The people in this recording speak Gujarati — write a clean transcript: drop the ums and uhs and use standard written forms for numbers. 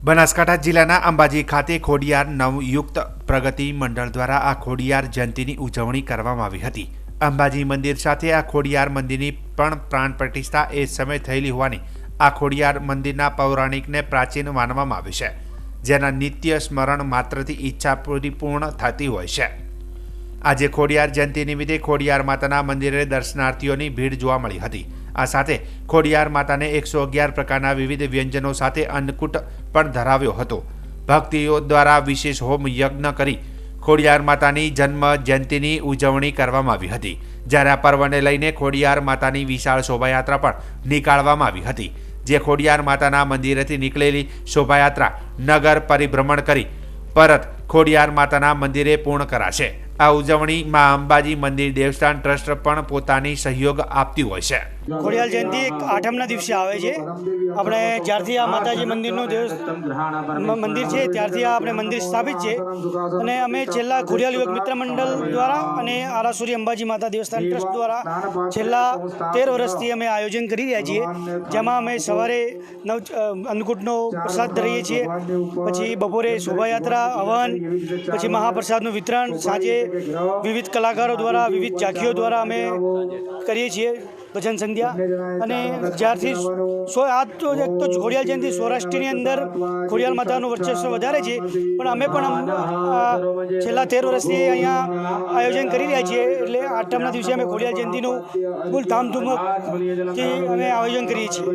બનાસકાંઠા જિલ્લાના અંબાજી ખાતે ખોડિયાર નવયુક્ત પ્રગતિ મંડળ દ્વારા આ ખોડિયાર જયંતીની ઉજવણી કરવામાં આવી હતી। અંબાજી મંદિર સાથે આ ખોડિયાર મંદિરની પણ પ્રાણ પ્રતિષ્ઠા એ સમય થયેલી હોવાની આ ખોડિયાર મંદિરના પૌરાણિકને પ્રાચીન માનવામાં આવે છે, જેના નિત્ય સ્મરણ માત્રથી ઈચ્છા પરિપૂર્ણ થતી હોય છે। આજે ખોડિયાર જયંતી નિમિત્તે ખોડિયાર માતાના મંદિરે દર્શનાર્થીઓની ભીડ જોવા મળી હતી। આ સાથે ખોડિયાર માતાને 111 પ્રકારના વિવિધ વ્યંજનો સાથે અન્નકૂટ પણ ધરાવ્યો હતો। ભક્તિઓ દ્વારા વિશેષ હોમ યજ્ઞ કરી ખોડિયાર માતાની જન્મ જયંતીની ઉજવણી કરવામાં આવી હતી, જ્યારે આ પર્વને લઈને ખોડિયાર માતાની વિશાળ શોભાયાત્રા પણ નીકાળવામાં આવી હતી, જે ખોડિયાર માતાના મંદિરેથી નીકળેલી શોભાયાત્રા નગર પરિભ્રમણ કરી પરત ખોડિયાર માતાના મંદિરે પૂર્ણ કરાશે। આ ઉજવણીમાં અંબાજી મંદિર દેવસ્થાન ટ્રસ્ટ પણ પોતાની સહયોગ આપતી હોય છે। ખોડિયાર જયંતિ આઠમના દિવસે આવે છે। આપણે જ્યારથી આ માતાજી મંદિરનું મંદિર છે ત્યારથી આ આપણે મંદિર સ્થાપિત છે, અને અમે છેલ્લા ખોડિયાર યુવક મિત્ર મંડળ દ્વારા અને આરાસુરી અંબાજી માતા દેવસ્થાન ટ્રસ્ટ દ્વારા છેલ્લા 13 વર્ષથી અમે આયોજન કરી રહ્યા છીએ, જેમાં અમે સવારે અન્નકૂટનો પ્રસાદ ધરીએ છીએ, પછી બપોરે શોભાયાત્રા, હવન, પછી મહાપ્રસાદનું વિતરણ, સાંજે વિવિધ કલાકારો દ્વારા વિવિધ ઝાંખીઓ દ્વારા અમે કરીએ છીએ ભજન સંધ્યા। અને જ્યારથી આજ તો એક તો ખોડિયાર જયંતિ સૌરાષ્ટ્રની અંદર ખોડિયાર માતાનું વર્ચસ્વ વધારે છે, પણ અમે પણ છેલ્લા 13 વર્ષથી અહીંયા આયોજન કરી રહ્યા છીએ। એટલે આઠમના દિવસે અમે ખોડિયાર જયંતિનું ફૂલ ધામધૂમથી અમે આયોજન કરીએ છીએ।